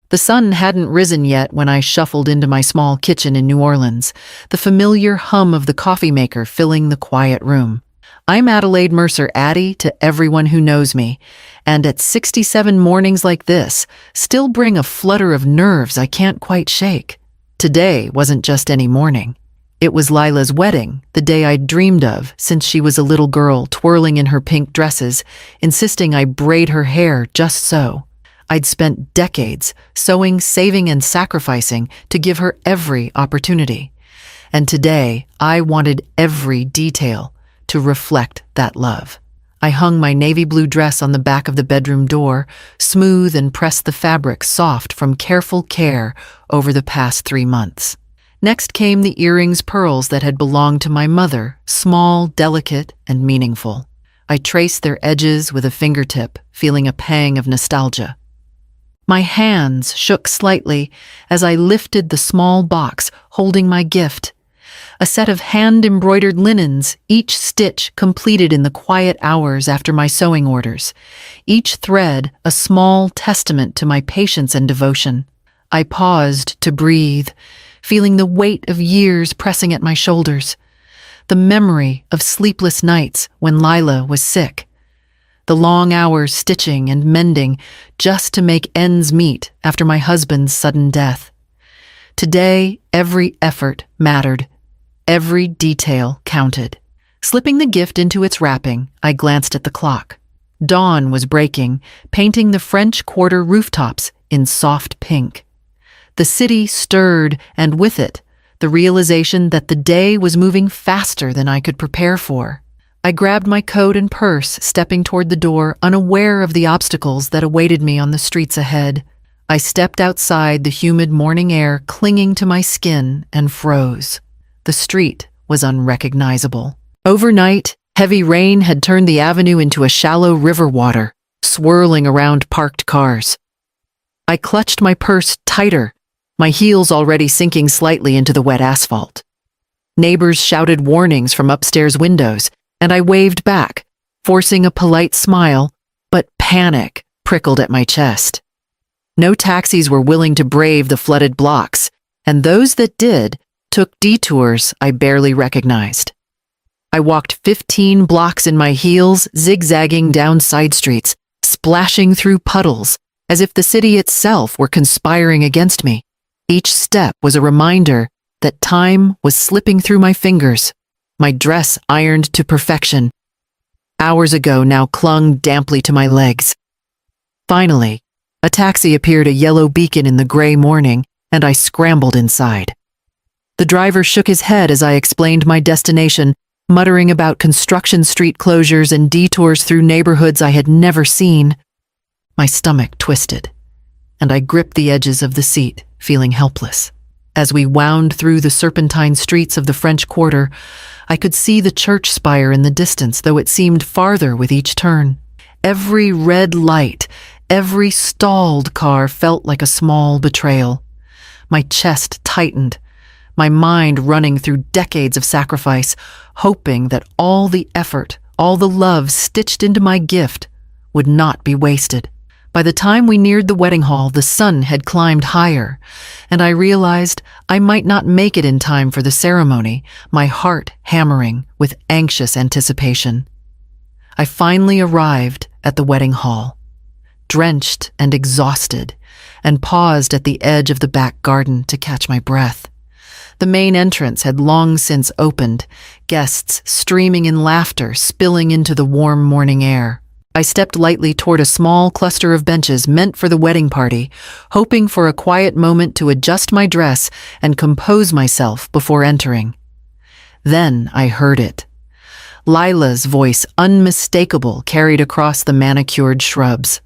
The sun hadn't risen yet when I shuffled into my small kitchen in New Orleans, the familiar hum of the coffee maker filling the quiet room. I'm Adelaide Mercer Addy to everyone who knows me, and at 67 mornings like this, still bring a flutter of nerves I can't quite shake. Today wasn't just any morning. It was Lila's wedding, the day I'd dreamed of since she was a little girl twirling in her pink dresses, insisting I braid her hair just so. I'd spent decades sewing, saving, and sacrificing to give her every opportunity. And today, I wanted every detail to reflect that love. I hung my navy blue dress on the back of the bedroom door, smooth, and pressed the fabric soft from careful care over the past 3 months. Next came the earrings pearls that had belonged to my mother, small, delicate, and meaningful. I traced their edges with a fingertip, feeling a pang of nostalgia. My hands shook slightly as I lifted the small box holding my gift. A set of hand-embroidered linens, each stitch completed in the quiet hours after my sewing orders. Each thread a small testament to my patience and devotion. I paused to breathe, feeling the weight of years pressing at my shoulders. The memory of sleepless nights when Lila was sick. The long hours stitching and mending just to make ends meet after my husband's sudden death. Today, every effort mattered. Every detail counted. Slipping the gift into its wrapping, I glanced at the clock. Dawn was breaking, painting the French Quarter rooftops in soft pink. The city stirred, and with it, the realization that the day was moving faster than I could prepare for. I grabbed my coat and purse, stepping toward the door, unaware of the obstacles that awaited me on the streets ahead. I stepped outside the humid morning air clinging to my skin and froze. The street was unrecognizable. Overnight, heavy rain had turned the avenue into a shallow river water, swirling around parked cars. I clutched my purse tighter, my heels already sinking slightly into the wet asphalt. Neighbors shouted warnings from upstairs windows, and I waved back, forcing a polite smile, but panic prickled at my chest. No taxis were willing to brave the flooded blocks, and those that did took detours I barely recognized. I walked 15 blocks in my heels, zigzagging down side streets, splashing through puddles, as if the city itself were conspiring against me. Each step was a reminder that time was slipping through my fingers. My dress ironed to perfection, hours ago now clung damply to my legs. Finally, a taxi appeared, a yellow beacon in the gray morning, and I scrambled inside. The driver shook his head as I explained my destination, muttering about construction street closures and detours through neighborhoods I had never seen. My stomach twisted, and I gripped the edges of the seat, feeling helpless. As we wound through the serpentine streets of the French Quarter, I could see the church spire in the distance, though it seemed farther with each turn. Every red light, every stalled car felt like a small betrayal. My chest tightened, my mind running through decades of sacrifice, hoping that all the effort, all the love stitched into my gift would not be wasted. By the time we neared the wedding hall, the sun had climbed higher, and I realized I might not make it in time for the ceremony, my heart hammering with anxious anticipation. I finally arrived at the wedding hall, drenched and exhausted, and paused at the edge of the back garden to catch my breath. The main entrance had long since opened, guests streaming in laughter spilling into the warm morning air. I stepped lightly toward a small cluster of benches meant for the wedding party, hoping for a quiet moment to adjust my dress and compose myself before entering. Then I heard it. Lila's voice, unmistakable, carried across the manicured shrubs.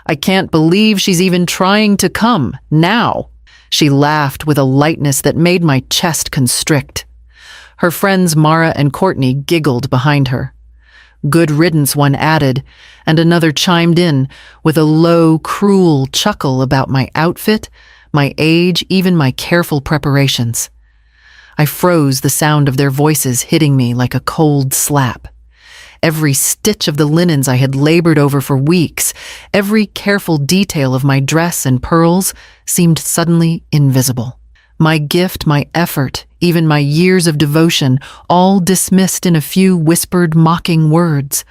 "I can't believe she's even trying to come, now." She laughed with a lightness that made my chest constrict. Her friends Mara and Courtney giggled behind her. "Good riddance," one added, and another chimed in with a low, cruel chuckle about my outfit, my age, even my careful preparations. I froze, the sound of their voices hitting me like a cold slap. Every stitch of the linens I had labored over for weeks, every careful detail of my dress and pearls seemed suddenly invisible. My gift, my effort, even my years of devotion, all dismissed in a few whispered, mocking words.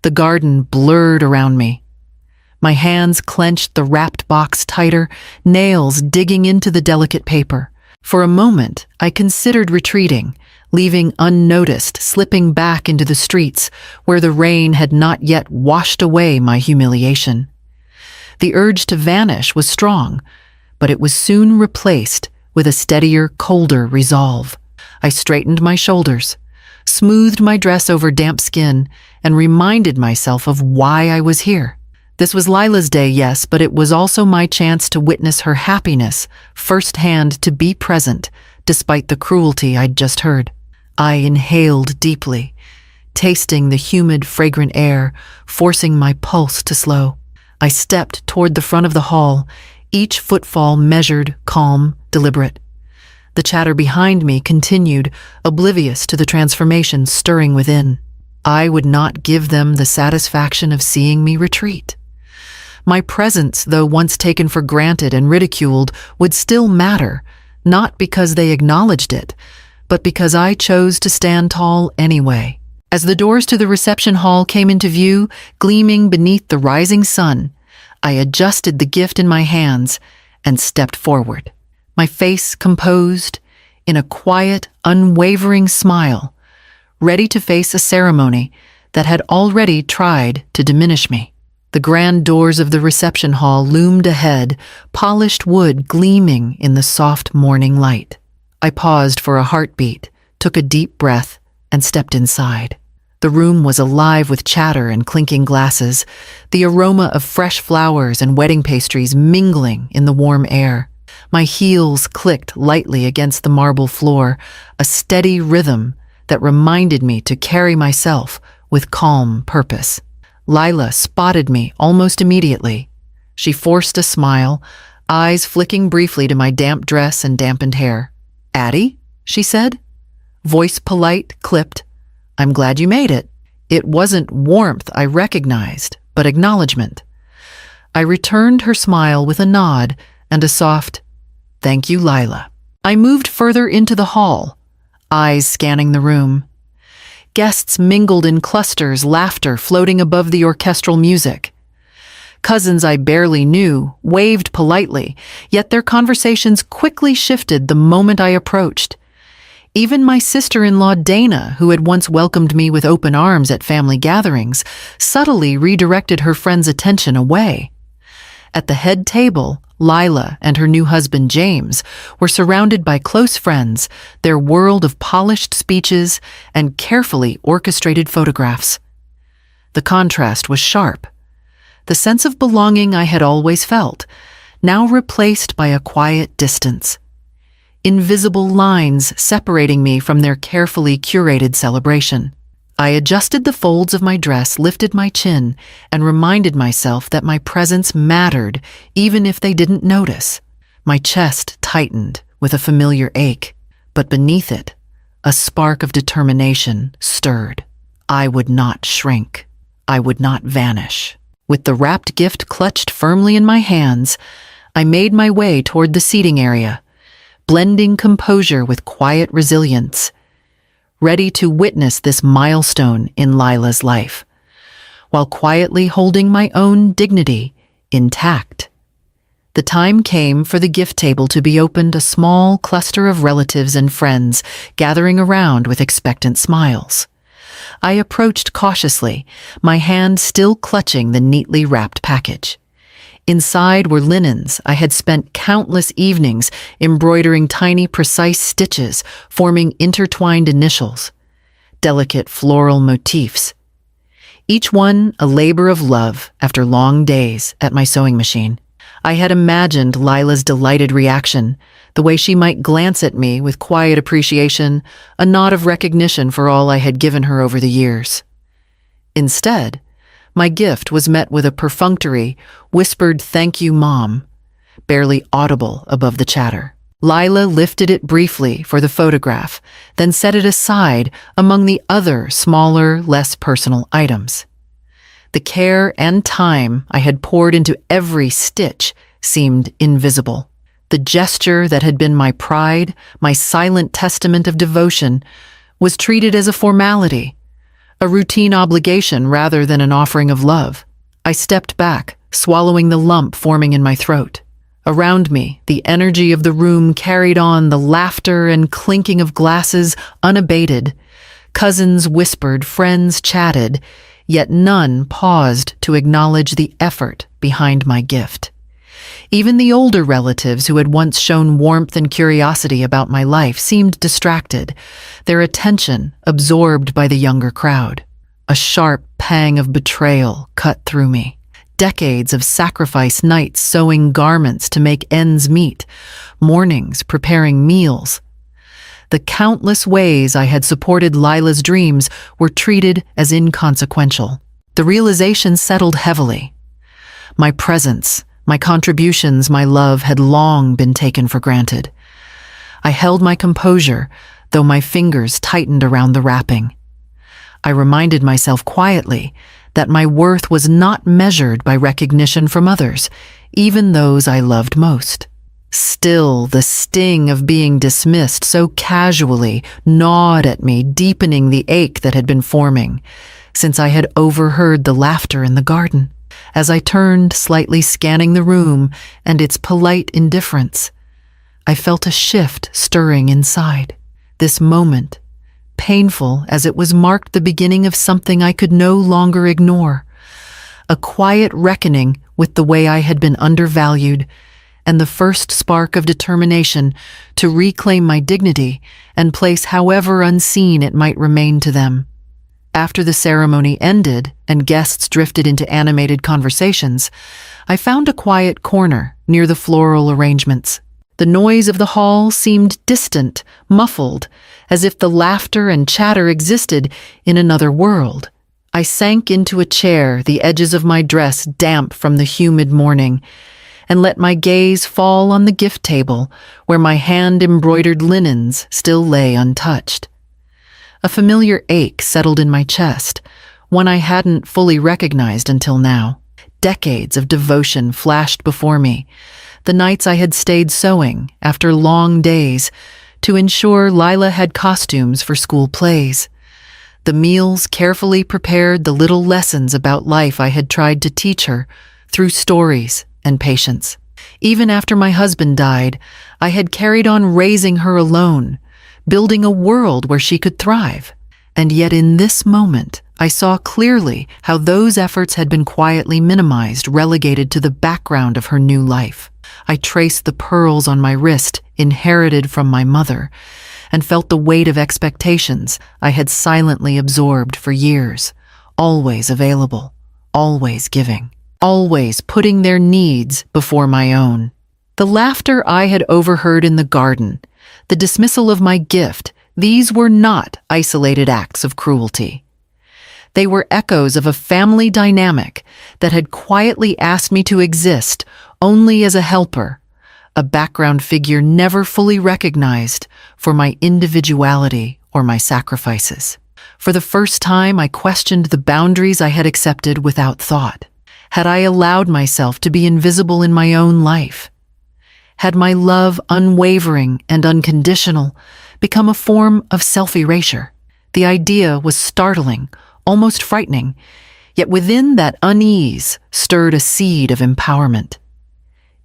The garden blurred around me. My hands clenched the wrapped box tighter, nails digging into the delicate paper. For a moment, I considered retreating, leaving unnoticed, slipping back into the streets where the rain had not yet washed away my humiliation. The urge to vanish was strong, but it was soon replaced with a steadier, colder resolve. I straightened my shoulders, smoothed my dress over damp skin, and reminded myself of why I was here. This was Lila's day, yes, but it was also my chance to witness her happiness, firsthand, to be present, despite the cruelty I'd just heard. I inhaled deeply, tasting the humid, fragrant air, forcing my pulse to slow. I stepped toward the front of the hall, each footfall measured, calm, deliberate. The chatter behind me continued, oblivious to the transformation stirring within. I would not give them the satisfaction of seeing me retreat. My presence, though once taken for granted and ridiculed, would still matter, not because they acknowledged it, but because I chose to stand tall anyway. As the doors to the reception hall came into view, gleaming beneath the rising sun, I adjusted the gift in my hands and stepped forward, my face composed in a quiet, unwavering smile, ready to face a ceremony that had already tried to diminish me. The grand doors of the reception hall loomed ahead, polished wood gleaming in the soft morning light. I paused for a heartbeat, took a deep breath, and stepped inside. The room was alive with chatter and clinking glasses, the aroma of fresh flowers and wedding pastries mingling in the warm air. My heels clicked lightly against the marble floor, a steady rhythm that reminded me to carry myself with calm purpose. Lila spotted me almost immediately. She forced a smile, eyes flicking briefly to my damp dress and dampened hair. "Addie?" she said. Voice polite, clipped. "I'm glad you made it." It wasn't warmth I recognized, but acknowledgement. I returned her smile with a nod and a soft, "Thank you, Lila." I moved further into the hall, eyes scanning the room. Guests mingled in clusters, laughter floating above the orchestral music. Cousins I barely knew waved politely, yet their conversations quickly shifted the moment I approached. Even my sister-in-law Dana, who had once welcomed me with open arms at family gatherings, subtly redirected her friend's attention away. At the head table, Lila and her new husband James were surrounded by close friends, their world of polished speeches and carefully orchestrated photographs. The contrast was sharp. The sense of belonging I had always felt, now replaced by a quiet distance. Invisible lines separating me from their carefully curated celebration. I adjusted the folds of my dress, lifted my chin, and reminded myself that my presence mattered even if they didn't notice. My chest tightened with a familiar ache, but beneath it, a spark of determination stirred. I would not shrink. I would not vanish. With the wrapped gift clutched firmly in my hands, I made my way toward the seating area, blending composure with quiet resilience, ready to witness this milestone in Lila's life, while quietly holding my own dignity intact. The time came for the gift table to be opened, a small cluster of relatives and friends gathering around with expectant smiles. I approached cautiously, my hand still clutching the neatly wrapped package. Inside were linens I had spent countless evenings embroidering tiny, precise stitches, forming intertwined initials, delicate floral motifs. Each one a labor of love after long days at my sewing machine. I had imagined Lila's delighted reaction, the way she might glance at me with quiet appreciation, a nod of recognition for all I had given her over the years. Instead, my gift was met with a perfunctory, whispered "Thank you, Mom," barely audible above the chatter. Lila lifted it briefly for the photograph, then set it aside among the other, smaller, less personal items. The care and time I had poured into every stitch seemed invisible. The gesture that had been my pride, my silent testament of devotion, was treated as a formality, a routine obligation rather than an offering of love. I stepped back, swallowing the lump forming in my throat. Around me, the energy of the room carried on, the laughter and clinking of glasses unabated. Cousins whispered, friends chatted, yet none paused to acknowledge the effort behind my gift. Even the older relatives who had once shown warmth and curiosity about my life seemed distracted, their attention absorbed by the younger crowd. A sharp pang of betrayal cut through me. Decades of sacrifice, nights sewing garments to make ends meet, mornings preparing meals. The countless ways I had supported Lila's dreams were treated as inconsequential. The realization settled heavily. My presence, my contributions, my love had long been taken for granted. I held my composure, though my fingers tightened around the wrapping. I reminded myself quietly that my worth was not measured by recognition from others, even those I loved most. Still, the sting of being dismissed so casually gnawed at me, deepening the ache that had been forming, since I had overheard the laughter in the garden. As I turned, slightly scanning the room and its polite indifference, I felt a shift stirring inside. This moment, painful as it was, marked the beginning of something I could no longer ignore. A quiet reckoning with the way I had been undervalued, and the first spark of determination to reclaim my dignity and place however unseen it might remain to them. After the ceremony ended and guests drifted into animated conversations, I found a quiet corner near the floral arrangements. The noise of the hall seemed distant, muffled, as if the laughter and chatter existed in another world. I sank into a chair, the edges of my dress damp from the humid morning, and let my gaze fall on the gift table where my hand-embroidered linens still lay untouched. A familiar ache settled in my chest, one I hadn't fully recognized until now. Decades of devotion flashed before me, the nights I had stayed sewing after long days to ensure Lila had costumes for school plays. The meals carefully prepared, the little lessons about life I had tried to teach her through stories and patience. Even after my husband died, I had carried on raising her alone, building a world where she could thrive. And yet in this moment, I saw clearly how those efforts had been quietly minimized, relegated to the background of her new life. I traced the pearls on my wrist, inherited from my mother, and felt the weight of expectations I had silently absorbed for years, always available, always giving, always putting their needs before my own. The laughter I had overheard in the garden, the dismissal of my gift, these were not isolated acts of cruelty. They were echoes of a family dynamic that had quietly asked me to exist only as a helper, a background figure never fully recognized for my individuality or my sacrifices. For the first time, I questioned the boundaries I had accepted without thought. Had I allowed myself to be invisible in my own life? Had my love, unwavering and unconditional, become a form of self-erasure? The idea was startling, almost frightening, yet within that unease stirred a seed of empowerment.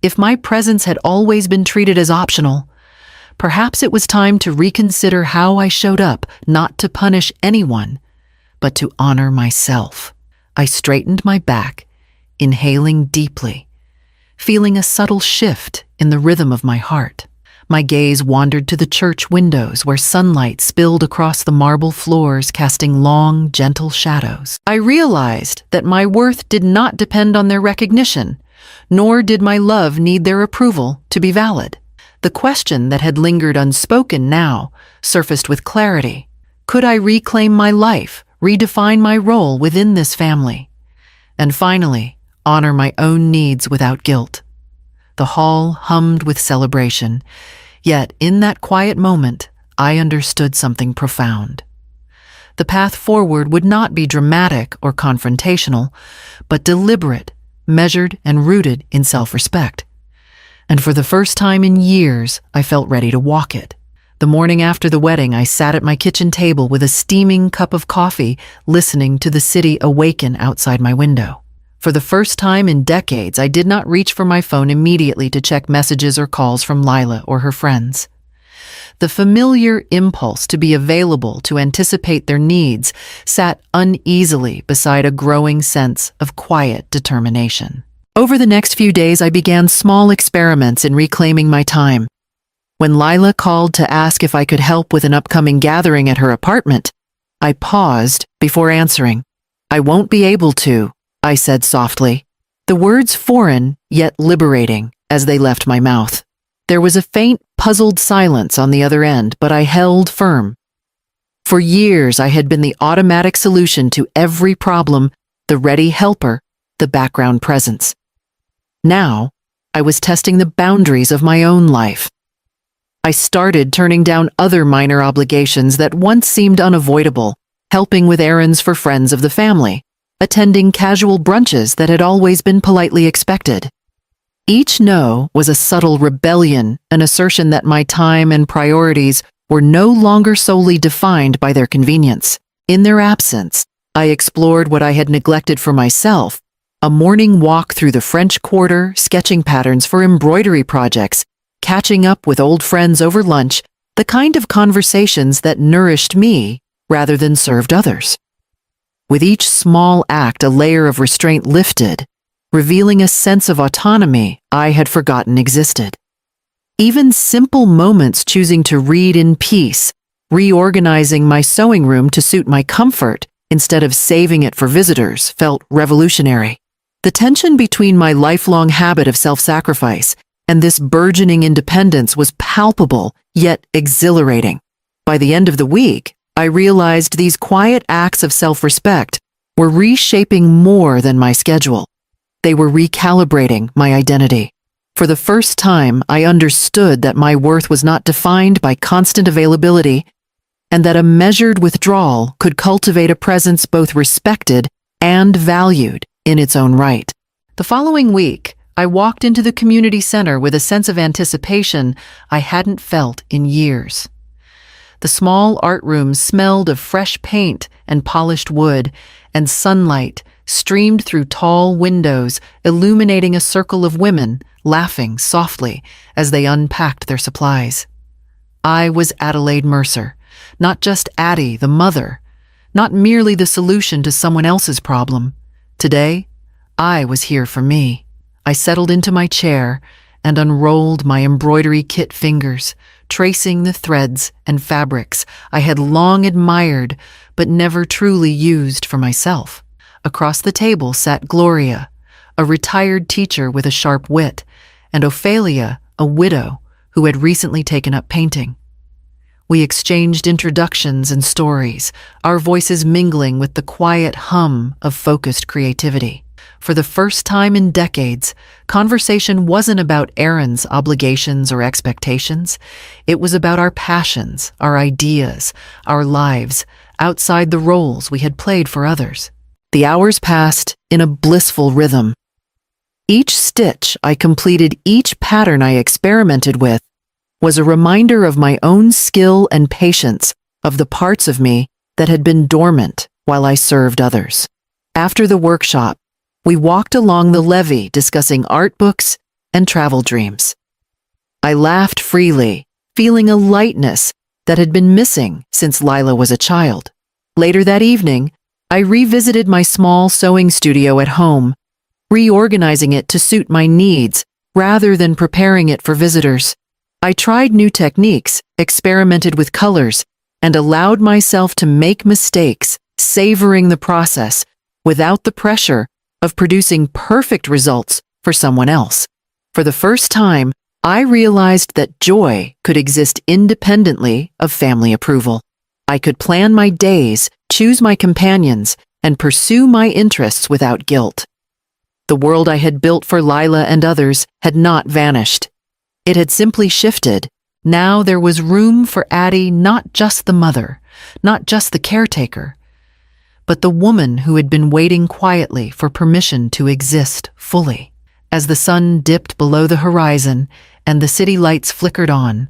If my presence had always been treated as optional, perhaps it was time to reconsider how I showed up, not to punish anyone, but to honor myself. I straightened my back, inhaling deeply, feeling a subtle shift in the rhythm of my heart. My gaze wandered to the church windows where sunlight spilled across the marble floors, casting long, gentle shadows. I realized that my worth did not depend on their recognition, nor did my love need their approval to be valid. The question that had lingered unspoken now surfaced with clarity. Could I reclaim my life, redefine my role within this family, and finally honor my own needs without guilt? The hall hummed with celebration, Yet, in that quiet moment, I understood something profound. The path forward would not be dramatic or confrontational, but deliberate, measured, and rooted in self-respect. And for the first time in years, I felt ready to walk it. The morning after the wedding, I sat at my kitchen table with a steaming cup of coffee, listening to the city awaken outside my window. For the first time in decades, I did not reach for my phone immediately to check messages or calls from Lila or her friends. The familiar impulse to be available to anticipate their needs sat uneasily beside a growing sense of quiet determination. Over the next few days, I began small experiments in reclaiming my time. When Lila called to ask if I could help with an upcoming gathering at her apartment, I paused before answering. "I won't be able to," I said softly, the words foreign yet liberating as they left my mouth. There was a faint, puzzled silence on the other end, but I held firm. For years, I had been the automatic solution to every problem, the ready helper, the background presence. Now, I was testing the boundaries of my own life. I started turning down other minor obligations that once seemed unavoidable, helping with errands for friends of the family, attending casual brunches that had always been politely expected. Each no was a subtle rebellion, an assertion that my time and priorities were no longer solely defined by their convenience. In their absence, I explored what I had neglected for myself: a morning walk through the French Quarter, sketching patterns for embroidery projects, catching up with old friends over lunch, the kind of conversations that nourished me rather than served others. With each small act, a layer of restraint lifted, revealing a sense of autonomy I had forgotten existed. Even simple moments, choosing to read in peace, reorganizing my sewing room to suit my comfort instead of saving it for visitors, felt revolutionary. The tension between my lifelong habit of self-sacrifice and this burgeoning independence was palpable, yet exhilarating. By the end of the week, I realized these quiet acts of self-respect were reshaping more than my schedule. They were recalibrating my identity. For the first time, I understood that my worth was not defined by constant availability, and that a measured withdrawal could cultivate a presence both respected and valued in its own right. The following week, I walked into the community center with a sense of anticipation I hadn't felt in years. The small art room smelled of fresh paint and polished wood, and sunlight streamed through tall windows, illuminating a circle of women laughing softly as they unpacked their supplies. I was Adelaide Mercer, not just Addie, the mother, not merely the solution to someone else's problem. Today, I was here for me. I settled into my chair and unrolled my embroidery kit fingers, tracing the threads and fabrics I had long admired but never truly used for myself. Across the table sat Gloria, a retired teacher with a sharp wit, and Ophelia, a widow who had recently taken up painting. We exchanged introductions and stories, our voices mingling with the quiet hum of focused creativity. For the first time in decades, conversation wasn't about errands, obligations, or expectations. It was about our passions, our ideas, our lives, outside the roles we had played for others. The hours passed in a blissful rhythm. Each stitch I completed, each pattern I experimented with, was a reminder of my own skill and patience, of the parts of me that had been dormant while I served others. After the workshop, we walked along the levee discussing art books and travel dreams. I laughed freely, feeling a lightness that had been missing since Lila was a child. Later that evening, I revisited my small sewing studio at home, reorganizing it to suit my needs rather than preparing it for visitors. I tried new techniques, experimented with colors, and allowed myself to make mistakes, savoring the process without the pressure of producing perfect results for someone else. For the first time, I realized that joy could exist independently of family approval. I could plan my days, choose my companions, and pursue my interests without guilt. The world I had built for Lila and others had not vanished. It had simply shifted, Now there was room for Addie, not just the mother, not just the caretaker, but the woman who had been waiting quietly for permission to exist fully. As the sun dipped below the horizon and the city lights flickered on,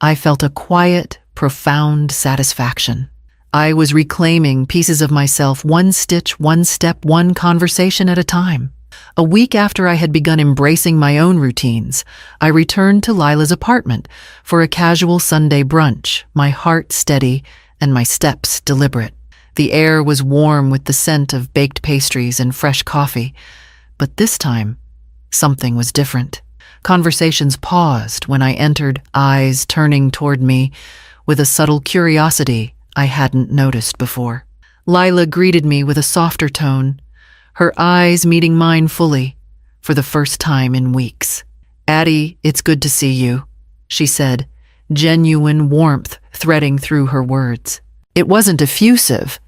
I felt a quiet, profound satisfaction. I was reclaiming pieces of myself, one stitch, one step, one conversation at a time. A week after I had begun embracing my own routines, I returned to Lila's apartment for a casual Sunday brunch, my heart steady and my steps deliberate. The air was warm with the scent of baked pastries and fresh coffee, but this time, something was different. Conversations paused when I entered, eyes turning toward me with a subtle curiosity I hadn't noticed before. Lila greeted me with a softer tone, her eyes meeting mine fully, for the first time in weeks. "Addie, it's good to see you," she said, genuine warmth threading through her words. It wasn't effusive,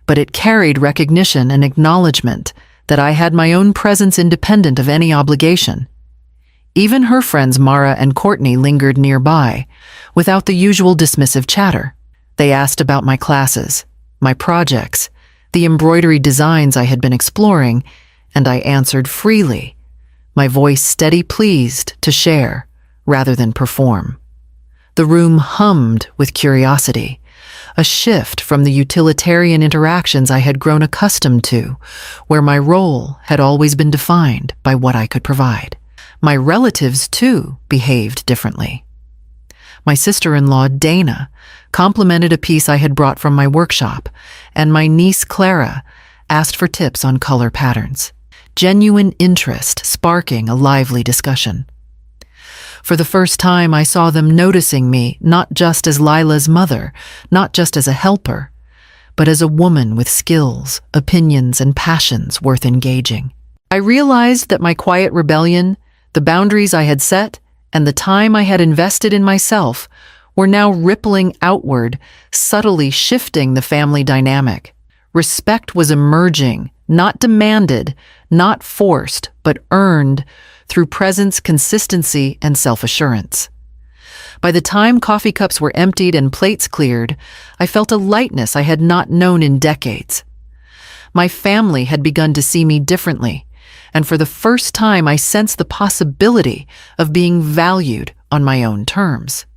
but it carried recognition and acknowledgement that I had my own presence independent of any obligation. Even her friends Mara and Courtney lingered nearby, without the usual dismissive chatter. They asked about my classes, my projects, the embroidery designs I had been exploring, and I answered freely, my voice steady, pleased to share rather than perform. The room hummed with curiosity, a shift from the utilitarian interactions I had grown accustomed to, where my role had always been defined by what I could provide. My relatives, too, behaved differently. My sister-in-law, Dana, complimented a piece I had brought from my workshop, and my niece, Clara, asked for tips on color patterns. Genuine interest sparking a lively discussion. For the first time, I saw them noticing me not just as Lila's mother, not just as a helper, but as a woman with skills, opinions, and passions worth engaging. I realized that my quiet rebellion, the boundaries I had set, and the time I had invested in myself were now rippling outward, subtly shifting the family dynamic. Respect was emerging, not demanded, not forced, but earned through presence, consistency, and self-assurance. By the time coffee cups were emptied and plates cleared, I felt a lightness I had not known in decades. My family had begun to see me differently, and for the first time I sensed the possibility of being valued on my own terms.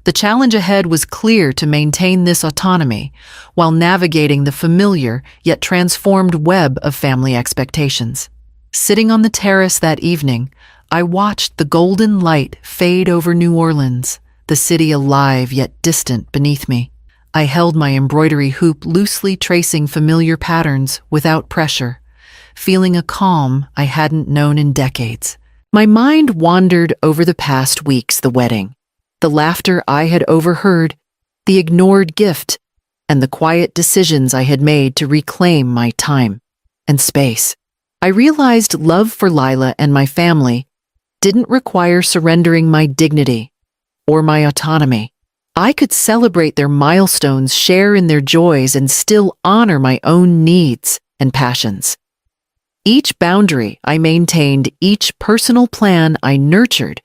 The challenge ahead was clear: to maintain this autonomy while navigating the familiar yet transformed web of family expectations. Sitting on the terrace that evening, I watched the golden light fade over New Orleans, the city alive yet distant beneath me. I held my embroidery hoop loosely, tracing familiar patterns without pressure, feeling a calm I hadn't known in decades. My mind wandered over the past weeks: the wedding, the laughter I had overheard, the ignored gift, and the quiet decisions I had made to reclaim my time and space. I realized love for Lila and my family didn't require surrendering my dignity or my autonomy. I could celebrate their milestones, share in their joys, and still honor my own needs and passions. Each boundary I maintained, each personal plan I nurtured,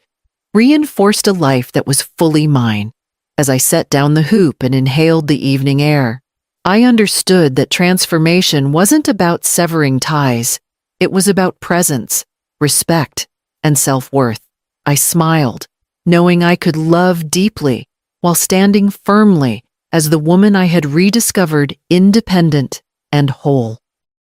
reinforced a life that was fully mine. As I set down the hoop and inhaled the evening air, I understood that transformation wasn't about severing ties. It was about presence, respect, and self-worth. I smiled, knowing I could love deeply while standing firmly as the woman I had rediscovered, independent and whole.